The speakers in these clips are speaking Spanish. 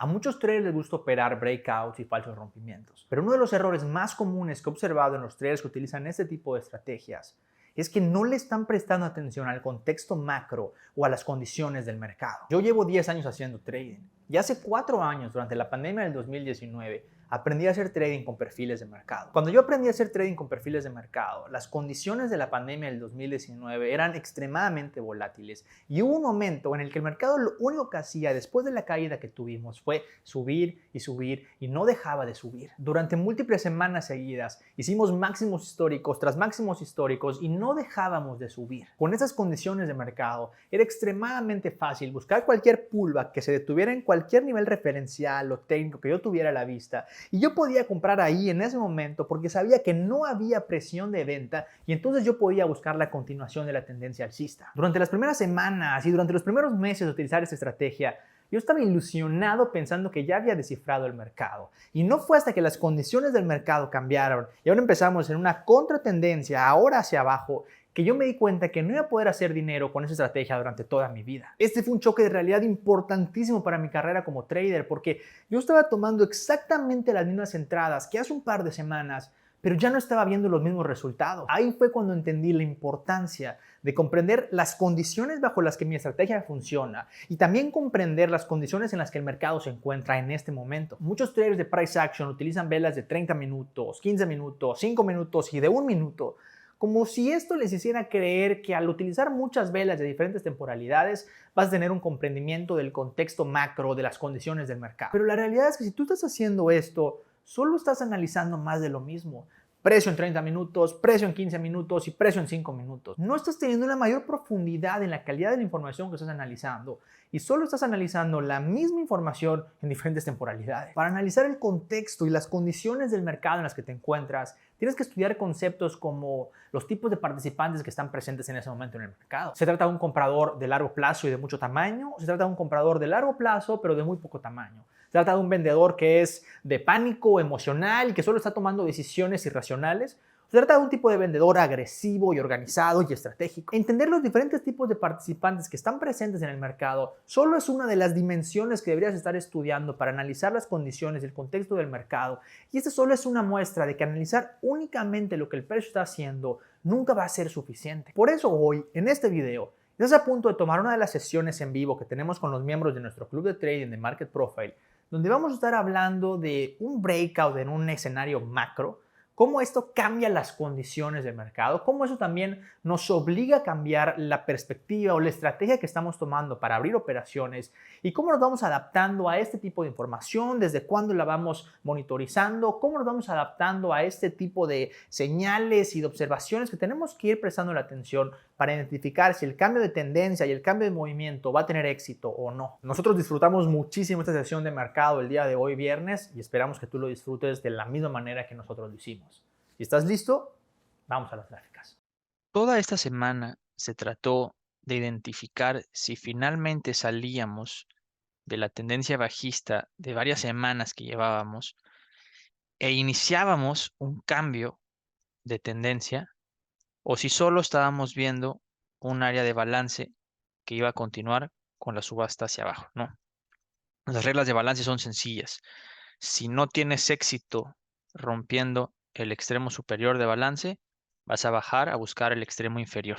A muchos traders les gusta operar breakouts y falsos rompimientos, pero uno de los errores más comunes que he observado en los traders que utilizan este tipo de estrategias es que no le están prestando atención al contexto macro o a las condiciones del mercado. Yo llevo 10 años haciendo trading y hace 4 años, durante la pandemia del 2019, aprendí a hacer trading con perfiles de mercado. Cuando yo aprendí a hacer trading con perfiles de mercado, las condiciones de la pandemia del 2019 eran extremadamente volátiles y hubo un momento en el que el mercado lo único que hacía después de la caída que tuvimos fue subir y subir y no dejaba de subir. Durante múltiples semanas seguidas hicimos máximos históricos tras máximos históricos y no dejábamos de subir. Con esas condiciones de mercado era extremadamente fácil buscar cualquier pullback que se detuviera en cualquier nivel referencial o técnico que yo tuviera a la vista y yo podía comprar ahí en ese momento porque sabía que no había presión de venta y entonces yo podía buscar la continuación de la tendencia alcista. Durante las primeras semanas y durante los primeros meses de utilizar esta estrategia, yo estaba ilusionado pensando que ya había descifrado el mercado. Y no fue hasta que las condiciones del mercado cambiaron y ahora empezamos en una contratendencia, ahora hacia abajo, que yo me di cuenta que no iba a poder hacer dinero con esa estrategia durante toda mi vida. Este fue un choque de realidad importantísimo para mi carrera como trader porque yo estaba tomando exactamente las mismas entradas que hace un par de semanas, pero ya no estaba viendo los mismos resultados. Ahí fue cuando entendí la importancia de comprender las condiciones bajo las que mi estrategia funciona y también comprender las condiciones en las que el mercado se encuentra en este momento. Muchos traders de price action utilizan velas de 30 minutos, 15 minutos, 5 minutos y de 1 minuto, como si esto les hiciera creer que al utilizar muchas velas de diferentes temporalidades vas a tener un comprendimiento del contexto macro de las condiciones del mercado. Pero la realidad es que si tú estás haciendo esto, solo estás analizando más de lo mismo. Precio en 30 minutos, precio en 15 minutos y precio en 5 minutos. No estás teniendo una mayor profundidad en la calidad de la información que estás analizando y solo estás analizando la misma información en diferentes temporalidades. Para analizar el contexto y las condiciones del mercado en las que te encuentras, tienes que estudiar conceptos como los tipos de participantes que están presentes en ese momento en el mercado. ¿Se trata de un comprador de largo plazo y de mucho tamaño? ¿O se trata de un comprador de largo plazo pero de muy poco tamaño? ¿Se trata de un vendedor que es de pánico emocional y que solo está tomando decisiones irracionales? Se trata de un tipo de vendedor agresivo y organizado y estratégico. Entender los diferentes tipos de participantes que están presentes en el mercado solo es una de las dimensiones que deberías estar estudiando para analizar las condiciones y el contexto del mercado. Y esta solo es una muestra de que analizar únicamente lo que el precio está haciendo nunca va a ser suficiente. Por eso hoy, en este video, estás a punto de tomar una de las sesiones en vivo que tenemos con los miembros de nuestro club de trading de Market Profile, donde vamos a estar hablando de un breakout en un escenario macro, cómo esto cambia las condiciones del mercado, cómo eso también nos obliga a cambiar la perspectiva o la estrategia que estamos tomando para abrir operaciones y cómo nos vamos adaptando a este tipo de información, desde cuándo la vamos monitorizando, cómo nos vamos adaptando a este tipo de señales y de observaciones que tenemos que ir prestando la atención para identificar si el cambio de tendencia y el cambio de movimiento va a tener éxito o no. Nosotros disfrutamos muchísimo esta sesión de mercado el día de hoy viernes y esperamos que tú lo disfrutes de la misma manera que nosotros lo hicimos. Si estás listo, vamos a las gráficas. Toda esta semana se trató de identificar si finalmente salíamos de la tendencia bajista de varias semanas que llevábamos e iniciábamos un cambio de tendencia o si solo estábamos viendo un área de balance que iba a continuar con la subasta hacia abajo, ¿no? Las reglas de balance son sencillas. Si no tienes éxito rompiendo el extremo superior de balance, vas a bajar a buscar el extremo inferior.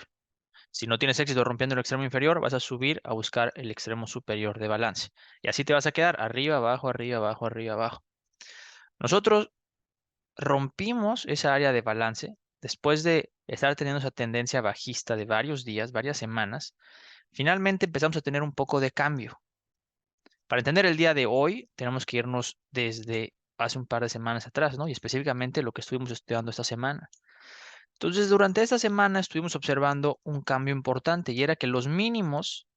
Si no tienes éxito rompiendo el extremo inferior, vas a subir a buscar el extremo superior de balance. Y así te vas a quedar arriba, abajo, arriba, abajo, arriba, abajo. Nosotros rompimos esa área de balance después de estar teniendo esa tendencia bajista de varios días, varias semanas. Finalmente empezamos a tener un poco de cambio. Para entender el día de hoy, tenemos que irnos desde hace un par de semanas atrás, ¿no? Y específicamente lo que estuvimos estudiando esta semana. Entonces, durante esta semana estuvimos observando un cambio importante y era que los mínimos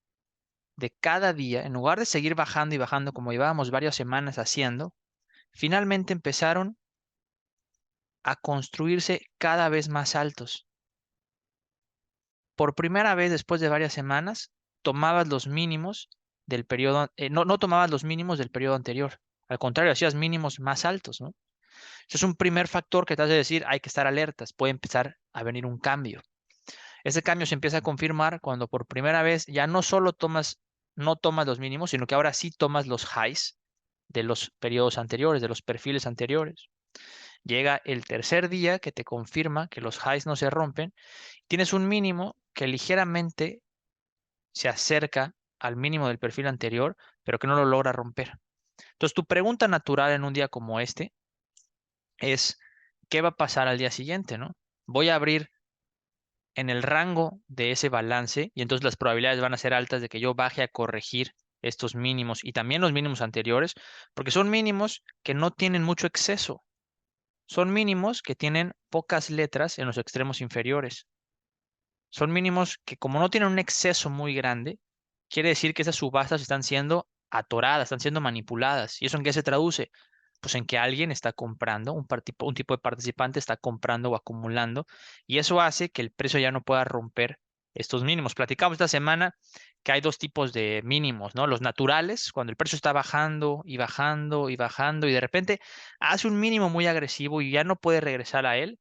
de cada día, en lugar de seguir bajando y bajando como llevábamos varias semanas haciendo, finalmente empezaron a construirse cada vez más altos. Por primera vez después de varias semanas, tomabas los mínimos del periodo, no tomabas los mínimos del periodo anterior. Al contrario, hacías mínimos más altos, ¿no? Eso es un primer factor que te hace decir, hay que estar alertas, puede empezar a venir un cambio. Ese cambio se empieza a confirmar cuando por primera vez ya no solo no tomas los mínimos, sino que ahora sí tomas los highs de los periodos anteriores, de los perfiles anteriores. Llega el tercer día que te confirma que los highs no se rompen. Tienes un mínimo que ligeramente se acerca al mínimo del perfil anterior, pero que no lo logra romper. Entonces, tu pregunta natural en un día como este es, ¿qué va a pasar al día siguiente, no? Voy a abrir en el rango de ese balance y entonces las probabilidades van a ser altas de que yo baje a corregir estos mínimos y también los mínimos anteriores, porque son mínimos que no tienen mucho exceso. Son mínimos que tienen pocas letras en los extremos inferiores. Son mínimos que como no tienen un exceso muy grande, quiere decir que esas subastas están siendo atoradas, están siendo manipuladas. ¿Y eso en qué se traduce? Pues en que alguien está comprando, un tipo de participante está comprando o acumulando, y eso hace que el precio ya no pueda romper estos mínimos. Platicamos esta semana que hay dos tipos de mínimos, ¿no? Los naturales, cuando el precio está bajando y bajando y bajando, y de repente hace un mínimo muy agresivo y ya no puede regresar a él.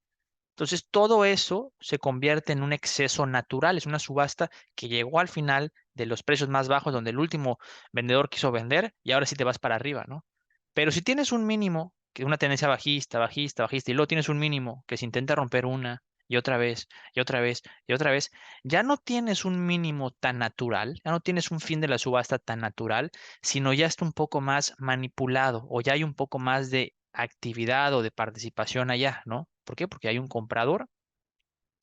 Entonces, todo eso se convierte en un exceso natural, es una subasta que llegó al final de los precios más bajos, donde el último vendedor quiso vender y ahora sí te vas para arriba, ¿no? Pero si tienes un mínimo, que es una tendencia bajista, bajista, bajista, y luego tienes un mínimo que se intenta romper una y otra vez, y otra vez, y otra vez, ya no tienes un mínimo tan natural, ya no tienes un fin de la subasta tan natural, sino ya está un poco más manipulado o ya hay un poco más de actividad o de participación allá, ¿no? ¿Por qué? Porque hay un comprador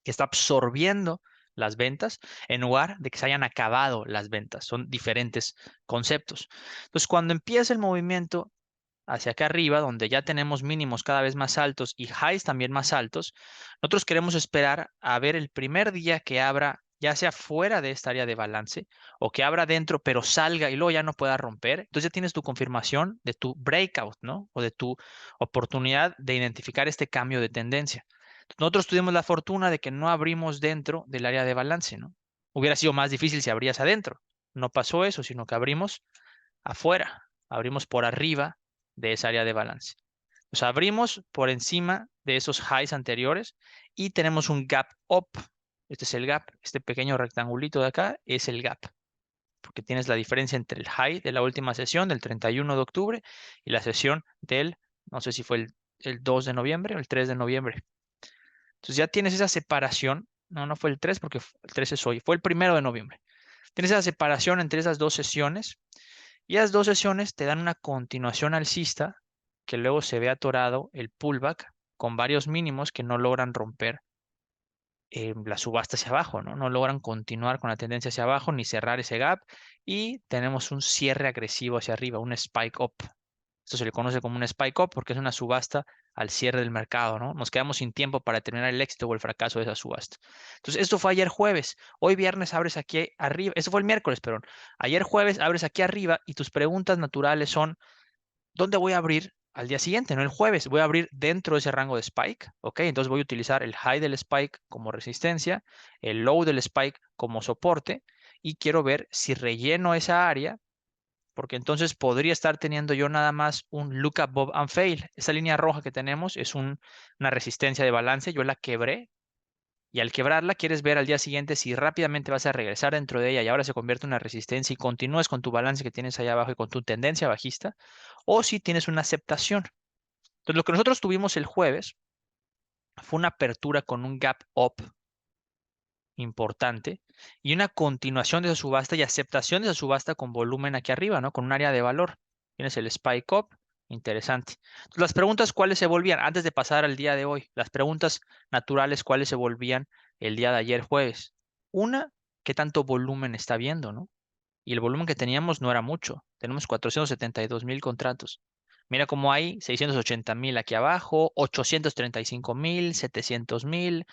que está absorbiendo las ventas en lugar de que se hayan acabado las ventas. Son diferentes conceptos. Entonces, cuando empieza el movimiento hacia acá arriba, donde ya tenemos mínimos cada vez más altos y highs también más altos, nosotros queremos esperar a ver el primer día que abra, ya sea fuera de esta área de balance o que abra dentro, pero salga y luego ya no pueda romper. Entonces ya tienes tu confirmación de tu breakout, ¿no? O de tu oportunidad de identificar este cambio de tendencia. Nosotros tuvimos la fortuna de que no abrimos dentro del área de balance, ¿no? Hubiera sido más difícil si abrías adentro. No pasó eso, sino que abrimos afuera, abrimos por arriba de esa área de balance. O sea, abrimos por encima de esos highs anteriores y tenemos un gap up. Este es el gap, este pequeño rectangulito de acá es el gap, porque tienes la diferencia entre el high de la última sesión del 31 de octubre y la sesión del, no sé si fue el 2 de noviembre o el 3 de noviembre. Entonces ya tienes esa separación. No, no fue el 3 porque el 3 es hoy, fue el 1 de noviembre. Tienes esa separación entre esas dos sesiones y las dos sesiones te dan una continuación alcista que luego se ve atorado el pullback con varios mínimos que no logran romper la subasta hacia abajo, ¿no? No logran continuar con la tendencia hacia abajo ni cerrar ese gap y tenemos un cierre agresivo hacia arriba, un spike up. Esto se le conoce como un spike up porque es una subasta al cierre del mercado, ¿no? Nos quedamos sin tiempo para determinar el éxito o el fracaso de esa subasta. Entonces, esto fue ayer jueves. Hoy viernes abres aquí arriba. Esto fue el miércoles, perdón. Ayer jueves abres aquí arriba y tus preguntas naturales son, ¿dónde voy a abrir al día siguiente? No el jueves. Voy a abrir dentro de ese rango de spike, ¿ok? Entonces voy a utilizar el high del spike como resistencia, el low del spike como soporte y quiero ver si relleno esa área porque entonces podría estar teniendo yo nada más un look above and fail. Esa línea roja que tenemos es una resistencia de balance, yo la quebré y al quebrarla quieres ver al día siguiente si rápidamente vas a regresar dentro de ella y ahora se convierte en una resistencia y continúas con tu balance que tienes allá abajo y con tu tendencia bajista, o si tienes una aceptación. Entonces lo que nosotros tuvimos el jueves fue una apertura con un gap up importante y una continuación de esa subasta y aceptación de esa subasta con volumen aquí arriba, ¿no? Con un área de valor. Tienes el spike up, interesante. Entonces, las preguntas, ¿cuáles se volvían? Antes de pasar al día de hoy, las preguntas naturales, ¿cuáles se volvían el día de ayer jueves? Una, ¿qué tanto volumen está viendo, no? Y el volumen que teníamos no era mucho. Tenemos 472,000 contratos. Mira cómo hay 680,000 aquí abajo, 835,000, 700,000,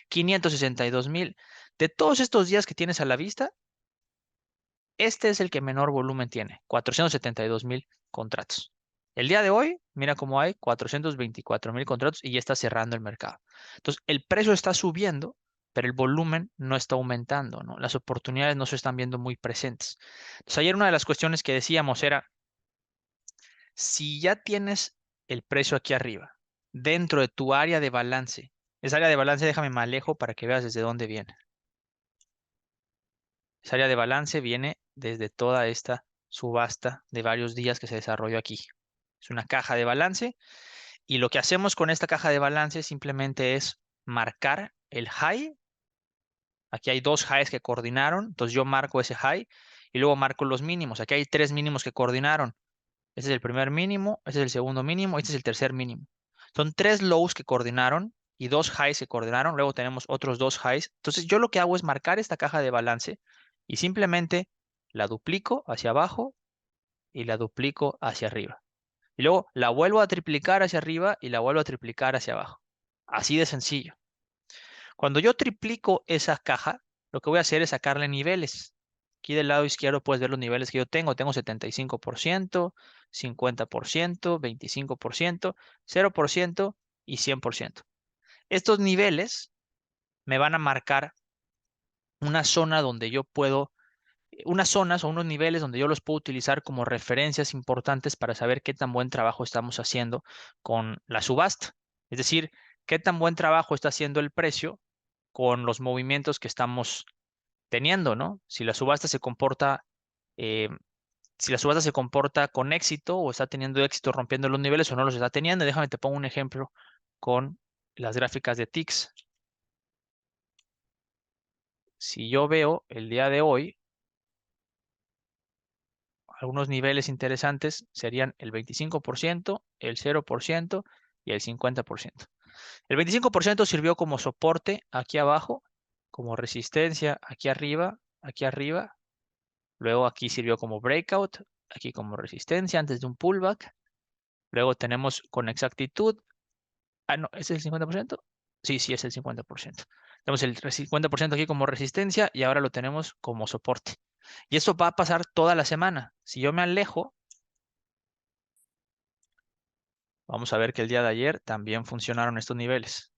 562,000. De todos estos días que tienes a la vista, este es el que menor volumen tiene, 472,000 contratos. El día de hoy, mira cómo hay 424,000 contratos y ya está cerrando el mercado. Entonces, el precio está subiendo, pero el volumen no está aumentando, ¿no? Las oportunidades no se están viendo muy presentes. Entonces, ayer una de las cuestiones que decíamos era, si ya tienes el precio aquí arriba, dentro de tu área de balance, esa área de balance déjame más lejos para que veas desde dónde viene. Esa área de balance viene desde toda esta subasta de varios días que se desarrolló aquí. Es una caja de balance. Y lo que hacemos con esta caja de balance simplemente es marcar el high. Aquí hay dos highs que coordinaron, entonces yo marco ese high y luego marco los mínimos. Aquí hay tres mínimos que coordinaron. Este es el primer mínimo, este es el segundo mínimo, este es el tercer mínimo. Son tres lows que coordinaron y dos highs que coordinaron. Luego tenemos otros dos highs. Entonces yo lo que hago es marcar esta caja de balance y simplemente la duplico hacia abajo y la duplico hacia arriba. Y luego la vuelvo a triplicar hacia arriba y la vuelvo a triplicar hacia abajo. Así de sencillo. Cuando yo triplico esa caja, lo que voy a hacer es sacarle niveles. Aquí del lado izquierdo puedes ver los niveles que yo tengo. Tengo 75%, 50%, 25%, 0% y 100%. Estos niveles me van a marcar una zona donde yo puedo, unas zonas o unos niveles donde yo los puedo utilizar como referencias importantes para saber qué tan buen trabajo estamos haciendo con la subasta. Es decir, qué tan buen trabajo está haciendo el precio con los movimientos que estamos teniendo, ¿no? Si la subasta se comporta, eh, si la subasta se comporta con éxito o está teniendo éxito rompiendo los niveles o no los está teniendo. Déjame te pongo un ejemplo con las gráficas de TIX. Si yo veo el día de hoy, algunos niveles interesantes serían el 25%, el 0% y el 50%. El 25% sirvió como soporte aquí abajo, como resistencia aquí arriba, aquí arriba. Luego aquí sirvió como breakout, aquí como resistencia antes de un pullback. Luego tenemos con exactitud. Ah, no, ¿es el 50%? Sí, sí, es el 50%. Tenemos el 50% aquí como resistencia y ahora lo tenemos como soporte. Y esto va a pasar toda la semana. Si yo me alejo, vamos a ver que el día de ayer también funcionaron estos niveles.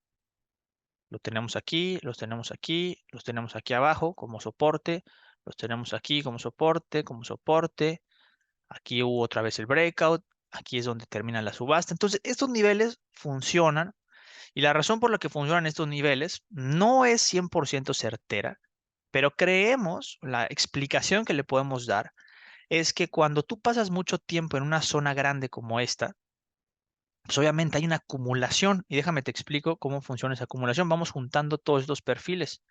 Lo tenemos aquí, los tenemos aquí, los tenemos aquí abajo como soporte, los tenemos aquí como soporte, como soporte. Aquí hubo otra vez el breakout. Aquí es donde termina la subasta. Entonces, estos niveles funcionan y la razón por la que funcionan estos niveles no es 100% certera, pero creemos, la explicación que le podemos dar es que cuando tú pasas mucho tiempo en una zona grande como esta, pues obviamente hay una acumulación y déjame te explico cómo funciona esa acumulación. Vamos juntando todos estos perfiles.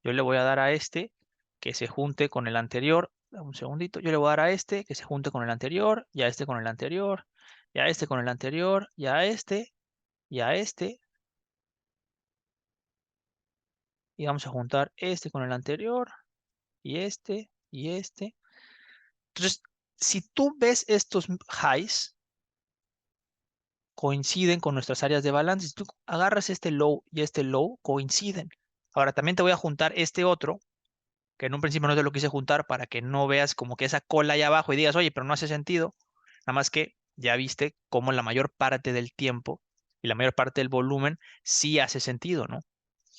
Yo le voy a dar a este que se junte con el anterior. Dame un segundito. Yo le voy a dar a este que se junte con el anterior, y a este con el anterior, y a este con el anterior, y a este, y a este. Y vamos a juntar este con el anterior, y este, y este. Entonces, si tú ves estos highs, coinciden con nuestras áreas de balance. Si tú agarras este low, coinciden. Ahora, también te voy a juntar este otro que en un principio no te lo quise juntar para que no veas como que esa cola ahí abajo y digas, oye, pero no hace sentido. Nada más que ya viste cómo la mayor parte del tiempo y la mayor parte del volumen sí hace sentido, ¿no?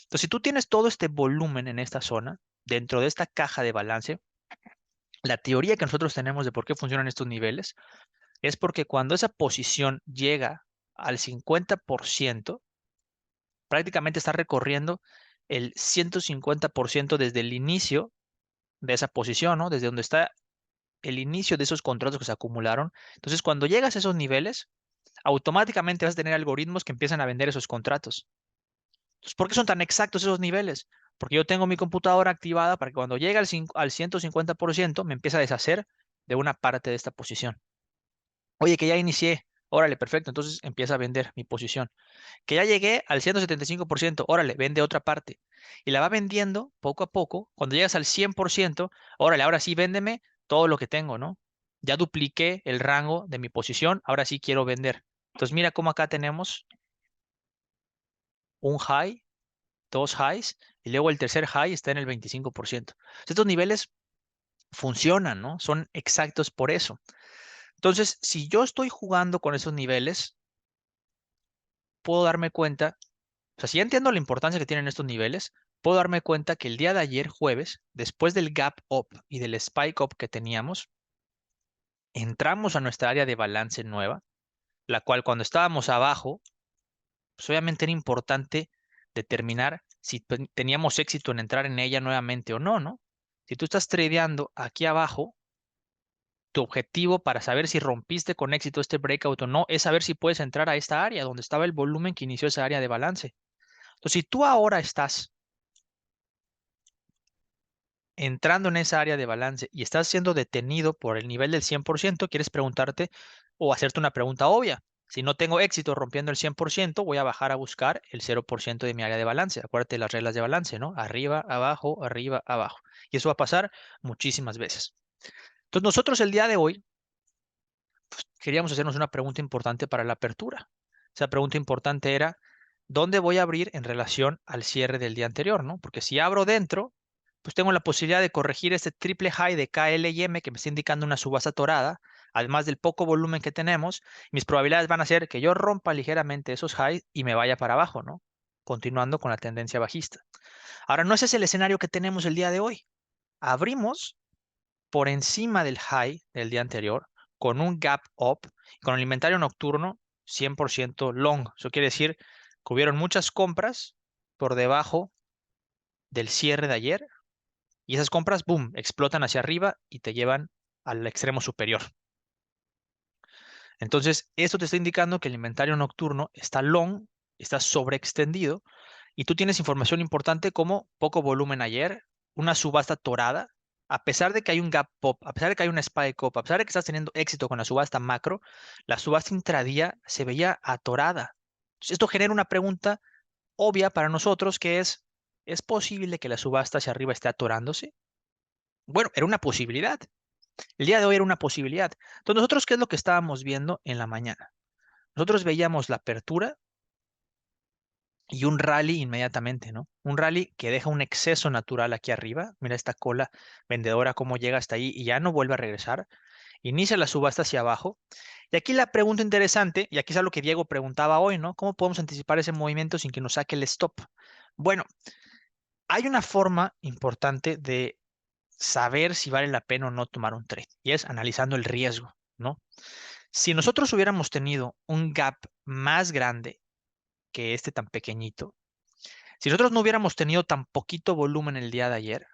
Entonces, si tú tienes todo este volumen en esta zona, dentro de esta caja de balance, la teoría que nosotros tenemos de por qué funcionan estos niveles es porque cuando esa posición llega al 50%, prácticamente está recorriendo el 150% desde el inicio de esa posición, ¿no? Desde donde está el inicio de esos contratos que se acumularon. Entonces, cuando llegas a esos niveles, automáticamente vas a tener algoritmos que empiezan a vender esos contratos. Entonces, ¿por qué son tan exactos esos niveles? Porque yo tengo mi computadora activada para que cuando llegue al 150% me empiece a deshacer de una parte de esta posición. Oye, que ya inicié. Órale, perfecto. Entonces empieza a vender mi posición. Que ya llegué al 175%. Órale, vende otra parte. Y la va vendiendo poco a poco. Cuando llegas al 100%, órale, ahora sí véndeme todo lo que tengo, ¿no? Ya dupliqué el rango de mi posición. Ahora sí quiero vender. Entonces mira cómo acá tenemos un high, dos highs, y luego el tercer high está en el 25%. Estos niveles funcionan, ¿no? Son exactos por eso. Entonces, si yo estoy jugando con esos niveles, puedo darme cuenta, o sea, si ya entiendo la importancia que tienen estos niveles, puedo darme cuenta que el día de ayer, jueves, después del gap up y del spike up que teníamos, entramos a nuestra área de balance nueva, la cual cuando estábamos abajo, pues obviamente era importante determinar si teníamos éxito en entrar en ella nuevamente o no, ¿no? Si tú estás tradeando aquí abajo, Tu objetivo para saber si rompiste con éxito este breakout o no es saber si puedes entrar a esta área donde estaba el volumen que inició esa área de balance. Entonces, si tú ahora estás entrando en esa área de balance y estás siendo detenido por el nivel del 100%, quieres preguntarte o hacerte una pregunta obvia. Si no tengo éxito rompiendo el 100%, voy a bajar a buscar el 0% de mi área de balance. Acuérdate de las reglas de balance, ¿no? Arriba, abajo, arriba, abajo. Y eso va a pasar muchísimas veces. Entonces, nosotros el día de hoy queríamos hacernos una pregunta importante para la apertura. Esa pregunta importante era, ¿dónde voy a abrir en relación al cierre del día anterior, ¿no? Porque si abro dentro, pues tengo la posibilidad de corregir este triple high de KL y M que me está indicando una subasta torada, además del poco volumen que tenemos. Mis probabilidades van a ser que yo rompa ligeramente esos highs y me vaya para abajo, ¿no? Continuando con la tendencia bajista. Ahora, no ese es el escenario que tenemos el día de hoy. Abrimos por encima del high del día anterior, con un gap up, con el inventario nocturno 100% long. Eso quiere decir que hubieron muchas compras por debajo del cierre de ayer y esas compras, boom, explotan hacia arriba y te llevan al extremo superior. Entonces, esto te está indicando que el inventario nocturno está long, está sobreextendido y tú tienes información importante como poco volumen ayer, una subasta torada, a pesar de que hay un gap pop, a pesar de que hay un spike up, a pesar de que estás teniendo éxito con la subasta macro, la subasta intradía se veía atorada. Entonces, esto genera una pregunta obvia para nosotros que ¿es posible que la subasta hacia arriba esté atorándose? Bueno, era una posibilidad. El día de hoy era una posibilidad. Entonces, nosotros, ¿qué es lo que estábamos viendo en la mañana? Nosotros veíamos la apertura y un rally inmediatamente, ¿no? Un rally que deja un exceso natural aquí arriba. Mira esta cola vendedora cómo llega hasta ahí y ya no vuelve a regresar. Inicia la subasta hacia abajo. Y aquí la pregunta interesante, y aquí es algo que Diego preguntaba hoy, ¿no? ¿Cómo podemos anticipar ese movimiento sin que nos saque el stop? Bueno, hay una forma importante de saber si vale la pena o no tomar un trade, y es analizando el riesgo, ¿no? Si nosotros hubiéramos tenido un gap más grande que este tan pequeñito, si nosotros no hubiéramos tenido tan poquito volumen el día de ayer,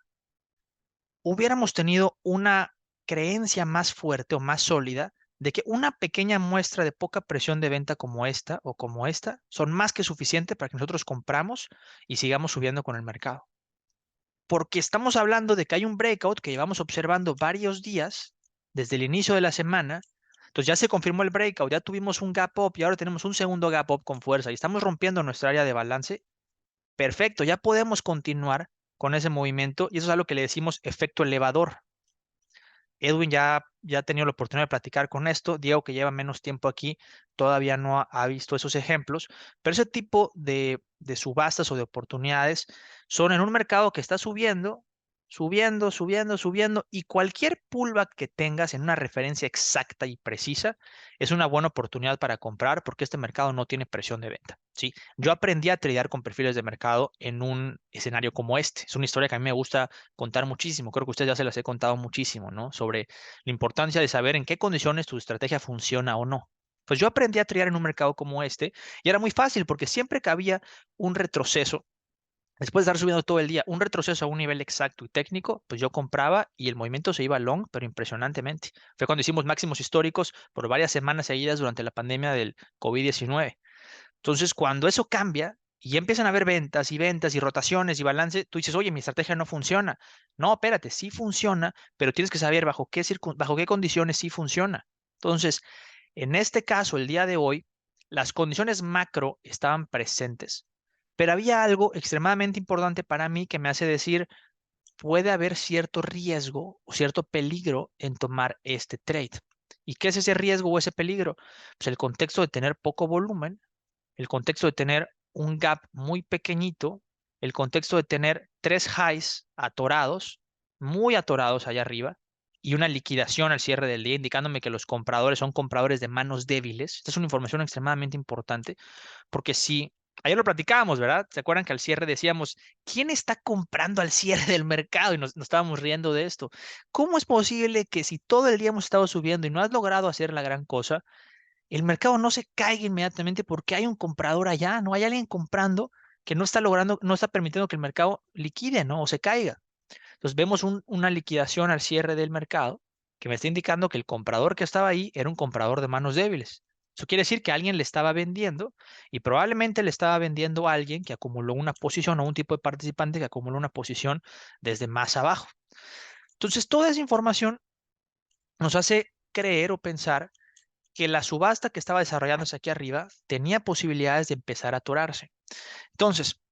hubiéramos tenido una creencia más fuerte o más sólida de que una pequeña muestra de poca presión de venta como esta o como esta son más que suficiente para que nosotros compramos y sigamos subiendo con el mercado. Porque estamos hablando de que hay un breakout que llevamos observando varios días desde el inicio de la semana. Entonces ya se confirmó el breakout, ya tuvimos un gap up y ahora tenemos un segundo gap up con fuerza y estamos rompiendo nuestra área de balance. Perfecto, ya podemos continuar con ese movimiento y eso es algo que le decimos efecto elevador. Edwin ya ha tenido la oportunidad de platicar con esto. Diego, que lleva menos tiempo aquí, todavía no ha visto esos ejemplos. Pero ese tipo de subastas o de oportunidades son en un mercado que está subiendo, subiendo, subiendo, subiendo. Y cualquier pullback que tengas en una referencia exacta y precisa es una buena oportunidad para comprar porque este mercado no tiene presión de venta. ¿Sí? Yo aprendí a tradear con perfiles de mercado en un escenario como este. Es una historia que a mí me gusta contar muchísimo. Creo que ustedes ya se las he contado muchísimo, ¿no? Sobre la importancia de saber en qué condiciones tu estrategia funciona o no. Pues yo aprendí a triar en un mercado como este y era muy fácil porque siempre que había un retroceso, después de estar subiendo todo el día, un retroceso a un nivel exacto y técnico, pues yo compraba y el movimiento se iba long, pero impresionantemente. Fue cuando hicimos máximos históricos por varias semanas seguidas durante la pandemia del COVID-19. Entonces, cuando eso cambia y empiezan a haber ventas y rotaciones y balance, tú dices, oye, mi estrategia no funciona. No, espérate, sí funciona, pero tienes que saber bajo qué condiciones sí funciona. Entonces, en este caso, el día de hoy, las condiciones macro estaban presentes, pero había algo extremadamente importante para mí que me hace decir, puede haber cierto riesgo o cierto peligro en tomar este trade. ¿Y qué es ese riesgo o ese peligro? Pues el contexto de tener poco volumen, el contexto de tener un gap muy pequeñito, el contexto de tener tres highs atorados, muy atorados allá arriba, y una liquidación al cierre del día, indicándome que los compradores son compradores de manos débiles. Esta es una información extremadamente importante, porque si ayer lo platicábamos, ¿verdad? ¿Se acuerdan que al cierre decíamos, ¿quién está comprando al cierre del mercado? Y nos estábamos riendo de esto. ¿Cómo es posible que si todo el día hemos estado subiendo y no has logrado hacer la gran cosa, el mercado no se caiga inmediatamente porque hay un comprador allá, no hay alguien comprando que no está logrando, no está permitiendo que el mercado liquide, ¿no? O se caiga. Entonces vemos una liquidación al cierre del mercado que me está indicando que el comprador que estaba ahí era un comprador de manos débiles. Eso quiere decir que alguien le estaba vendiendo y probablemente le estaba vendiendo a alguien que acumuló una posición o un tipo de participante que acumuló una posición desde más abajo. Entonces, toda esa información nos hace creer o pensar que la subasta que estaba desarrollándose aquí arriba tenía posibilidades de empezar a atorarse. Entonces,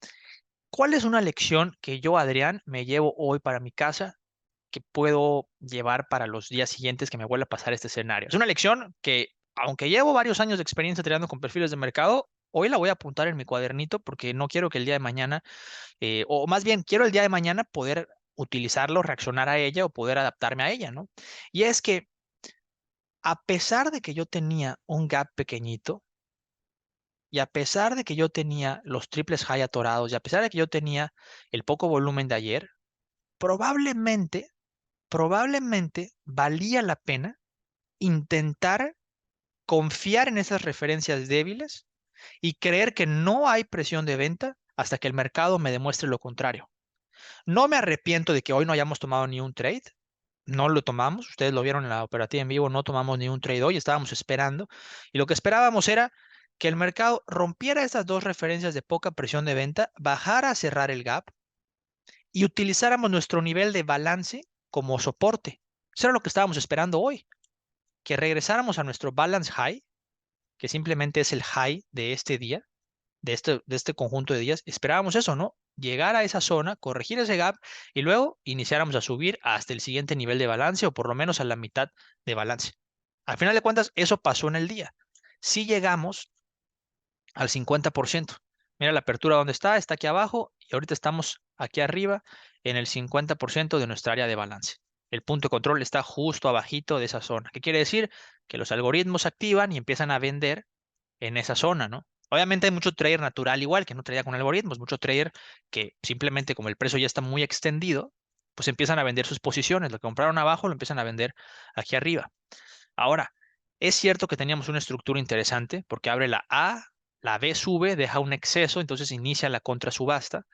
¿cuál es una lección que yo, Adrián, me llevo hoy para mi casa que puedo llevar para los días siguientes que me vuelva a pasar este escenario? Es una lección que, aunque llevo varios años de experiencia trabajando con perfiles de mercado, hoy la voy a apuntar en mi cuadernito porque no quiero que el día de mañana, o más bien quiero el día de mañana poder utilizarlo, reaccionar a ella o poder adaptarme a ella, ¿no? Y es que a pesar de que yo tenía un gap pequeñito, y a pesar de que yo tenía los triples high atorados, y a pesar de que yo tenía el poco volumen de ayer, probablemente valía la pena intentar confiar en esas referencias débiles y creer que no hay presión de venta hasta que el mercado me demuestre lo contrario. No me arrepiento de que hoy no hayamos tomado ni un trade. No lo tomamos, ustedes lo vieron en la operativa en vivo, no tomamos ni un trade hoy, estábamos esperando. Y lo que esperábamos era que el mercado rompiera estas dos referencias de poca presión de venta, bajara a cerrar el gap y utilizáramos nuestro nivel de balance como soporte. Eso era lo que estábamos esperando hoy, que regresáramos a nuestro balance high, que simplemente es el high de este día, de este conjunto de días. Esperábamos eso, ¿no? Llegar a esa zona, corregir ese gap y luego iniciáramos a subir hasta el siguiente nivel de balance o por lo menos a la mitad de balance. Al final de cuentas, eso pasó en el día. Si llegamos al 50%. Mira la apertura donde está aquí abajo y ahorita estamos aquí arriba en el 50% de nuestra área de balance. El punto de control está justo abajito de esa zona. ¿Qué quiere decir? Que los algoritmos se activan y empiezan a vender en esa zona, ¿no? Obviamente hay mucho trader natural igual que no traía con algoritmos, mucho trader que simplemente como el precio ya está muy extendido, pues empiezan a vender sus posiciones. Lo que compraron abajo lo empiezan a vender aquí arriba. Ahora, es cierto que teníamos una estructura interesante porque abre la A, la B sube, deja un exceso, entonces inicia la contrasubasta.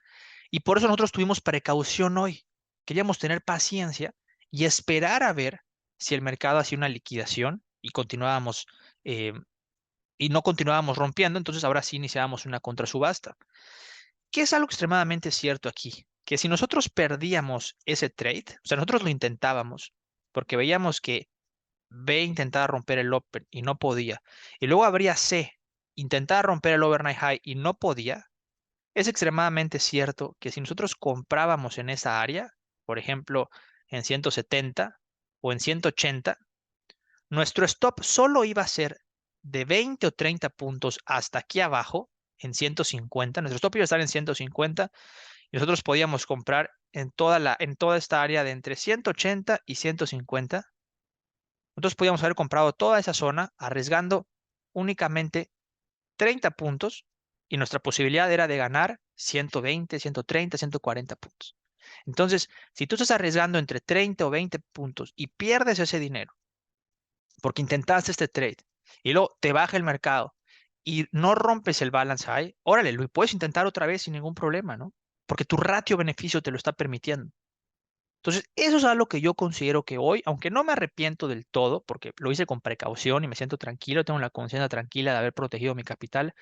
Y por eso nosotros tuvimos precaución hoy. Queríamos tener paciencia y esperar a ver si el mercado hacía una liquidación y continuábamos y no continuábamos rompiendo, entonces ahora sí iniciábamos una contrasubasta. ¿Qué es algo extremadamente cierto aquí? Que si nosotros perdíamos ese trade, o sea, nosotros lo intentábamos porque veíamos que B intentaba romper el open y no podía, y luego habría C, intentaba romper el overnight high y no podía, es extremadamente cierto que si nosotros comprábamos en esa área, por ejemplo, en 170 o en 180, nuestro stop solo iba a ser de 20 o 30 puntos hasta aquí abajo, en 150. Nuestro stop iba a estar en 150 y nosotros podíamos comprar en toda esta área de entre 180 y 150. Nosotros podíamos haber comprado toda esa zona arriesgando únicamente 30 puntos y nuestra posibilidad era de ganar 120, 130, 140 puntos. Entonces, si tú estás arriesgando entre 30 o 20 puntos y pierdes ese dinero porque intentaste este trade y luego te baja el mercado y no rompes el balance high, órale, lo puedes intentar otra vez sin ningún problema, ¿no? Porque tu ratio beneficio te lo está permitiendo. Entonces, eso es algo que yo considero que hoy, aunque no me arrepiento del todo, porque lo hice con precaución y me siento tranquilo, tengo la conciencia tranquila de haber protegido mi capital,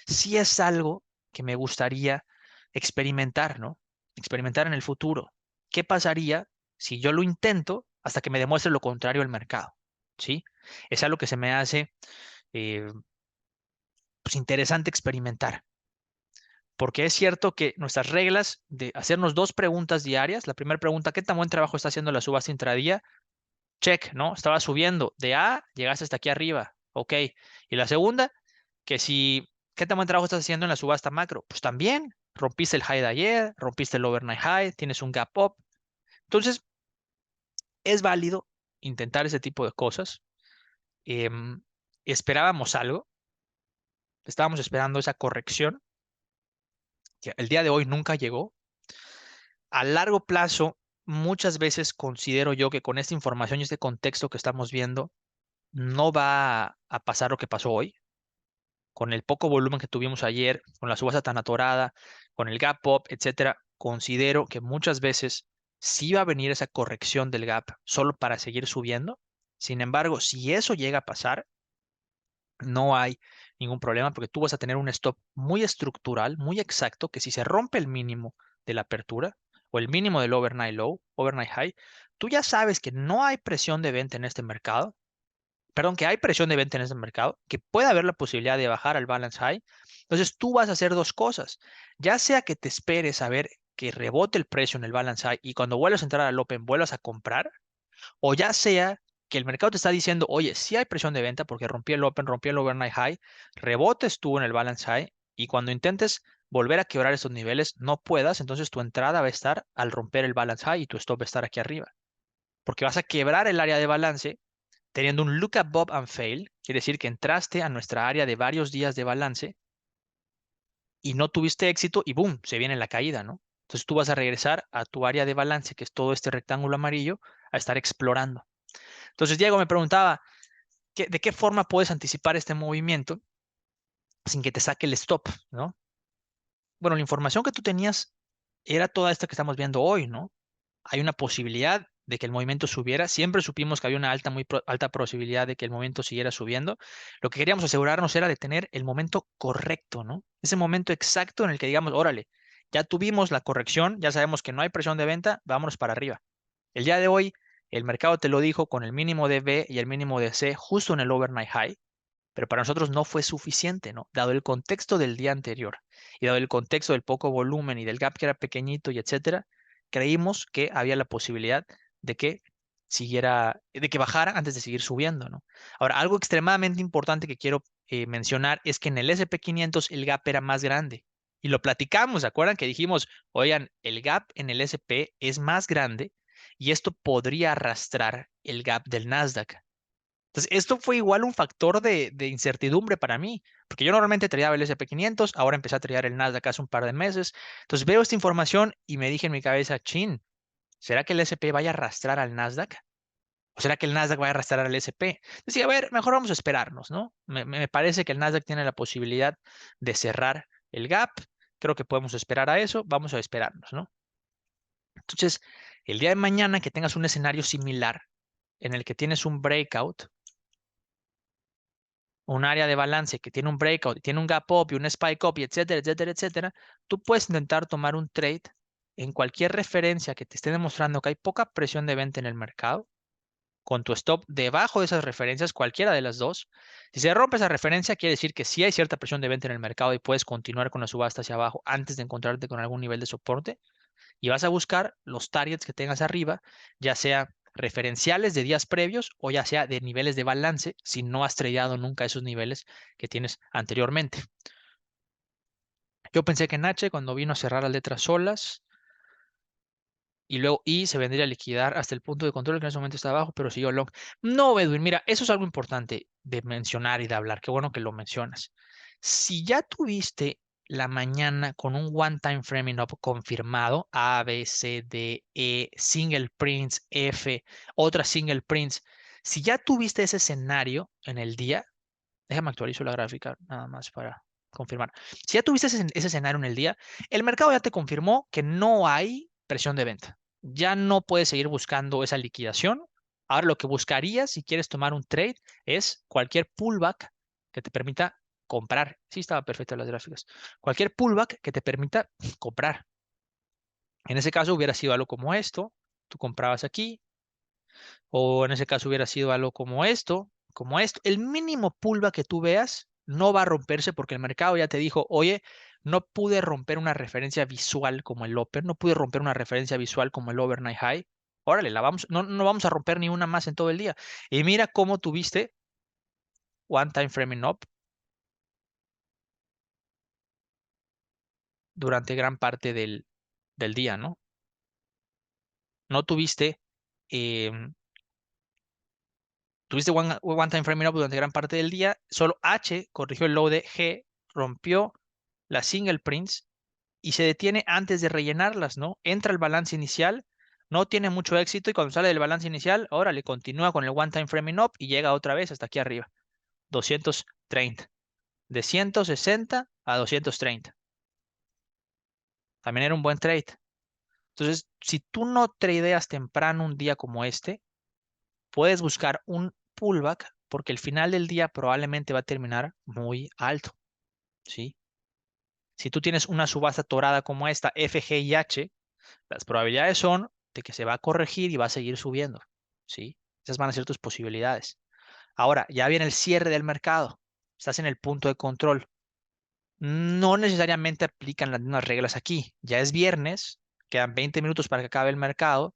sí es algo que me gustaría experimentar, ¿no? Experimentar en el futuro. ¿Qué pasaría si yo lo intento hasta que me demuestre lo contrario el mercado? ¿Sí? Es algo que se me hace eh, pues interesante experimentar. Porque es cierto que nuestras reglas de hacernos dos preguntas diarias, la primera pregunta, ¿qué tan buen trabajo está haciendo la subasta intradía? Check, ¿no? Estaba subiendo de A, llegaste hasta aquí arriba, ok. Y la segunda, que si, ¿qué tan buen trabajo estás haciendo en la subasta macro? Pues también, rompiste el high de ayer, rompiste el overnight high, tienes un gap up. Entonces, es válido intentar ese tipo de cosas. Em, esperábamos algo, estábamos esperando esa corrección, que el día de hoy nunca llegó. A largo plazo, muchas veces considero yo que con esta información y este contexto que estamos viendo, no va a pasar lo que pasó hoy, con el poco volumen que tuvimos ayer, con la subasta tan atorada, con el gap up, etcétera. Considero que muchas veces sí va a venir esa corrección del gap solo para seguir subiendo. Sin embargo, si eso llega a pasar, no hay ningún problema porque tú vas a tener un stop muy estructural, muy exacto, que si se rompe el mínimo de la apertura o el mínimo del overnight low, overnight high, tú ya sabes que no hay presión de venta en este mercado, perdón, que hay presión de venta en este mercado, que puede haber la posibilidad de bajar al balance high. Entonces tú vas a hacer dos cosas, ya sea que te esperes a ver que rebote el precio en el balance high y cuando vuelvas a entrar al open vuelvas a comprar, o ya sea que el mercado te está diciendo, oye, sí hay presión de venta porque rompí el open, rompí el overnight high, rebotes tú en el balance high y cuando intentes volver a quebrar esos niveles no puedas, entonces tu entrada va a estar al romper el balance high y tu stop va a estar aquí arriba. Porque vas a quebrar el área de balance teniendo un look above and fail, quiere decir que entraste a nuestra área de varios días de balance y no tuviste éxito y boom, se viene la caída, ¿no? Entonces tú vas a regresar a tu área de balance, que es todo este rectángulo amarillo, a estar explorando. Entonces Diego me preguntaba, ¿de qué forma puedes anticipar este movimiento sin que te saque el stop, ¿no? Bueno, la información que tú tenías era toda esta que estamos viendo hoy, ¿no? Hay una posibilidad de que el movimiento subiera. Siempre supimos que había una alta posibilidad de que el movimiento siguiera subiendo. Lo que queríamos asegurarnos era de tener el momento correcto, ¿no? Ese momento exacto en el que digamos, órale, ya tuvimos la corrección, ya sabemos que no hay presión de venta, vámonos para arriba. El día de hoy, el mercado te lo dijo con el mínimo de B y el mínimo de C justo en el overnight high, pero para nosotros no fue suficiente, ¿no? Dado el contexto del día anterior y dado el contexto del poco volumen y del gap que era pequeñito y etcétera, creímos que había la posibilidad de que de que bajara antes de seguir subiendo, ¿no? Ahora, algo extremadamente importante que quiero mencionar es que en el SP500 el gap era más grande. Y lo platicamos, ¿se acuerdan que dijimos, oigan, el gap en el SP es más grande y esto podría arrastrar el gap del Nasdaq? Entonces, esto fue igual un factor de incertidumbre para mí, porque yo normalmente traía el SP500, ahora empecé a traer el Nasdaq hace un par de meses. Entonces, veo esta información y me dije en mi cabeza, chin, ¿será que el SP vaya a arrastrar al Nasdaq? ¿O será que el Nasdaq vaya a arrastrar al SP? Decía, a ver, mejor vamos a esperarnos, ¿no? Me parece que el Nasdaq tiene la posibilidad de cerrar el gap. Creo que podemos esperar a eso. Vamos a esperarnos, ¿no? Entonces, el día de mañana que tengas un escenario similar en el que tienes un breakout, un área de balance que tiene un breakout, tiene un gap up y un spike up y etcétera, etcétera, etcétera, tú puedes intentar tomar un trade en cualquier referencia que te esté demostrando que hay poca presión de venta en el mercado, con tu stop debajo de esas referencias, cualquiera de las dos. Si se rompe esa referencia, quiere decir que sí hay cierta presión de venta en el mercado y puedes continuar con la subasta hacia abajo antes de encontrarte con algún nivel de soporte y vas a buscar los targets que tengas arriba, ya sea referenciales de días previos o ya sea de niveles de balance si no has tradeado nunca esos niveles que tienes anteriormente. Yo pensé que Nache cuando vino a cerrar las letras solas y luego I se vendría a liquidar hasta el punto de control que en ese momento está abajo, pero siguió long. No, Edwin, mira, eso es algo importante de mencionar y de hablar. Qué bueno que lo mencionas. Si ya tuviste la mañana con un one time framing up confirmado, A, B, C, D, E, single prints, F, otra single prints, si ya tuviste ese escenario en el día, déjame actualizo la gráfica nada más para confirmar. Si ya tuviste ese escenario en el día, el mercado ya te confirmó que no hay presión de venta. Ya no puedes seguir buscando esa liquidación. Ahora lo que buscarías si quieres tomar un trade es cualquier pullback que te permita comprar. Sí, estaba perfecto las gráficas. Cualquier pullback que te permita comprar. En ese caso hubiera sido algo como esto. Tú comprabas aquí, o en ese caso hubiera sido algo como esto, como esto. El mínimo pullback que tú veas no va a romperse porque el mercado ya te dijo, oye, no pude romper una referencia visual como el Open, no pude romper una referencia visual como el Overnight High. Órale, no vamos a romper ni una más en todo el día. Y mira cómo tuviste one time framing up durante gran parte del día, ¿no? No tuviste em, Tuviste one time framing up durante gran parte del día. Solo H corrigió el low de G, rompió las single prints y se detiene antes de rellenarlas, ¿no? Entra el balance inicial, no tiene mucho éxito y cuando sale del balance inicial, ahora le continúa con el one time framing up y llega otra vez hasta aquí arriba, 230. De 160 a 230. También era un buen trade. Entonces, si tú no tradeas temprano un día como este, puedes buscar un pullback porque el final del día probablemente va a terminar muy alto, ¿sí? Si tú tienes una subasta torada como esta, F, G y H, las probabilidades son de que se va a corregir y va a seguir subiendo, ¿sí? Esas van a ser tus posibilidades. Ahora, ya viene el cierre del mercado. Estás en el punto de control. No necesariamente aplican las mismas reglas aquí. Ya es viernes, quedan 20 minutos para que acabe el mercado.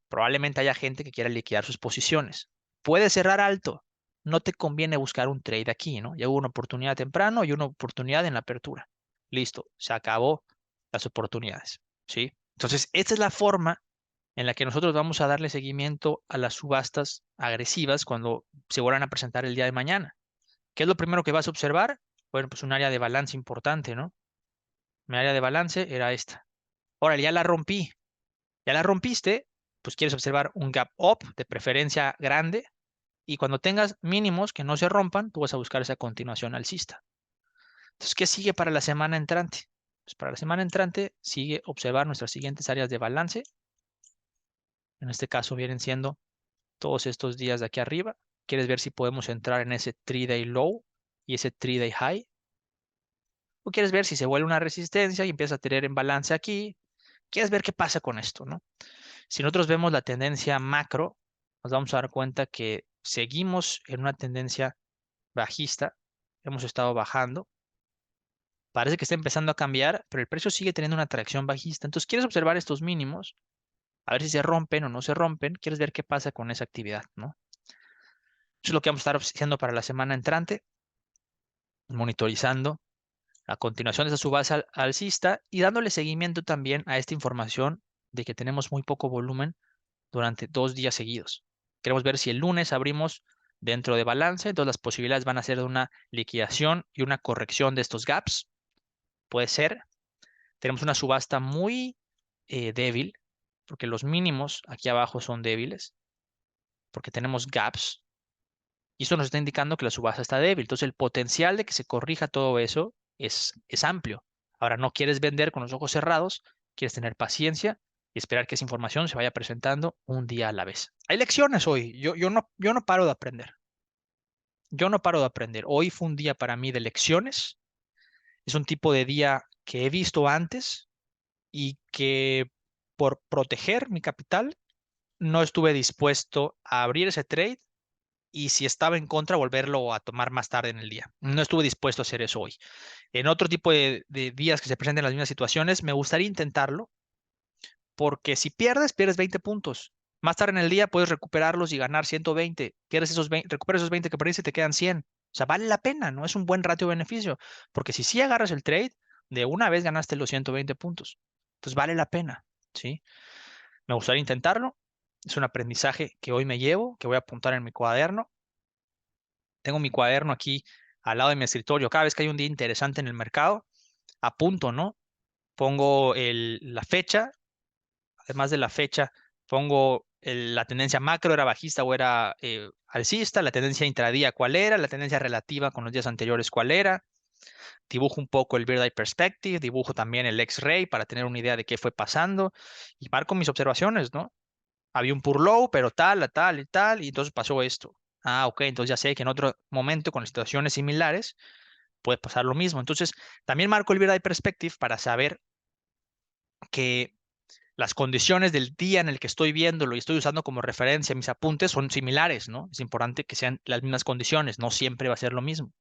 Probablemente haya gente que quiera liquidar sus posiciones. Puede cerrar alto. No te conviene buscar un trade aquí, ¿no? Ya hubo una oportunidad temprano y una oportunidad en la apertura. Listo, se acabó las oportunidades, ¿sí? Entonces, esta es la forma en la que nosotros vamos a darle seguimiento a las subastas agresivas cuando se vuelvan a presentar el día de mañana. ¿Qué es lo primero que vas a observar? Bueno, pues un área de balance importante, ¿no? Mi área de balance era esta. Ahora, ya la rompí. Ya la rompiste, pues quieres observar un gap up, de preferencia grande, y cuando tengas mínimos que no se rompan, tú vas a buscar esa continuación alcista. Entonces, ¿qué sigue para la semana entrante? Pues para la semana entrante sigue observar nuestras siguientes áreas de balance. En este caso vienen siendo todos estos días de aquí arriba. ¿Quieres ver si podemos entrar en ese 3-day low y ese 3-day high? ¿O quieres ver si se vuelve una resistencia y empieza a tener en balance aquí? ¿Quieres ver qué pasa con esto, no? Si nosotros vemos la tendencia macro, nos vamos a dar cuenta que seguimos en una tendencia bajista. Hemos estado bajando. Parece que está empezando a cambiar, pero el precio sigue teniendo una atracción bajista. Entonces, ¿quieres observar estos mínimos? A ver si se rompen o no se rompen. ¿Quieres ver qué pasa con esa actividad, no? Eso es lo que vamos a estar haciendo para la semana entrante, monitorizando la continuación de esa subasta alcista y dándole seguimiento también a esta información de que tenemos muy poco volumen durante 2 días seguidos. Queremos ver si el lunes abrimos dentro de balance, entonces las posibilidades van a ser de una liquidación y una corrección de estos gaps. Puede ser. Tenemos una subasta muy débil, porque los mínimos aquí abajo son débiles, porque tenemos gaps, y eso nos está indicando que la subasta está débil. Entonces el potencial de que se corrija todo eso es amplio. Ahora, no quieres vender con los ojos cerrados, quieres tener paciencia y esperar que esa información se vaya presentando un día a la vez. Hay lecciones hoy. Yo no paro de aprender. Yo no paro de aprender. Hoy fue un día para mí de lecciones. Es un tipo de día que he visto antes y que por proteger mi capital no estuve dispuesto a abrir ese trade y si estaba en contra, volverlo a tomar más tarde en el día. No estuve dispuesto a hacer eso hoy. En otro tipo de días que se presenten las mismas situaciones, me gustaría intentarlo, porque si pierdes, pierdes 20 puntos. Más tarde en el día puedes recuperarlos y ganar 120. Pierdes esos 20, recuperas esos 20 que perdiste y te quedan 100. O sea, vale la pena, ¿no? Es un buen ratio-beneficio, porque si sí agarras el trade, de una vez ganaste los 120 puntos. Entonces vale la pena, ¿sí? Me gustaría intentarlo. Es un aprendizaje que hoy me llevo, que voy a apuntar en mi cuaderno. Tengo mi cuaderno aquí al lado de mi escritorio. Cada vez que hay un día interesante en el mercado, apunto, ¿no? Pongo la fecha, además de la fecha, pongo la tendencia macro, era bajista o era alcista, la tendencia intradía, cuál era, la tendencia relativa con los días anteriores, cuál era. Dibujo un poco el Bird Eye Perspective, dibujo también el X-Ray para tener una idea de qué fue pasando y marco mis observaciones, ¿no? Había un poor low, pero tal, tal y tal, y entonces pasó esto. Ah, ok, entonces ya sé que en otro momento con situaciones similares puede pasar lo mismo. Entonces, también marco el Bird Eye Perspective para saber que las condiciones del día en el que estoy viéndolo y estoy usando como referencia mis apuntes son similares, ¿no? Es importante que sean las mismas condiciones, no siempre va a ser lo mismo.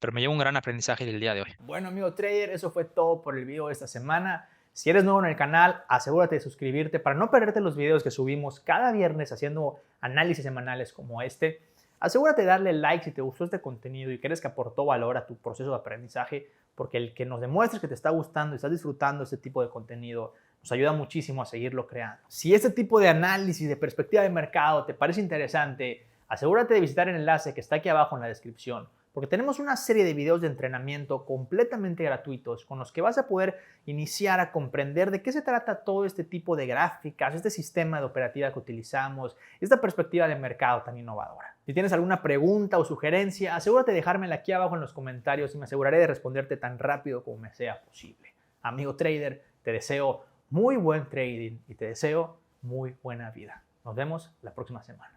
Pero me llevo un gran aprendizaje del día de hoy. Bueno, amigo trader, eso fue todo por el video de esta semana. Si eres nuevo en el canal, asegúrate de suscribirte para no perderte los videos que subimos cada viernes haciendo análisis semanales como este. Asegúrate de darle like si te gustó este contenido y crees que aportó valor a tu proceso de aprendizaje, porque el que nos demuestres que te está gustando y estás disfrutando este tipo de contenido nos ayuda muchísimo a seguirlo creando. Si este tipo de análisis de perspectiva de mercado te parece interesante, asegúrate de visitar el enlace que está aquí abajo en la descripción, porque tenemos una serie de videos de entrenamiento completamente gratuitos con los que vas a poder iniciar a comprender de qué se trata todo este tipo de gráficas, este sistema de operativa que utilizamos, esta perspectiva de mercado tan innovadora. Si tienes alguna pregunta o sugerencia, asegúrate de dejármela aquí abajo en los comentarios y me aseguraré de responderte tan rápido como me sea posible. Amigo trader, te deseo muy buen trading y te deseo muy buena vida. Nos vemos la próxima semana.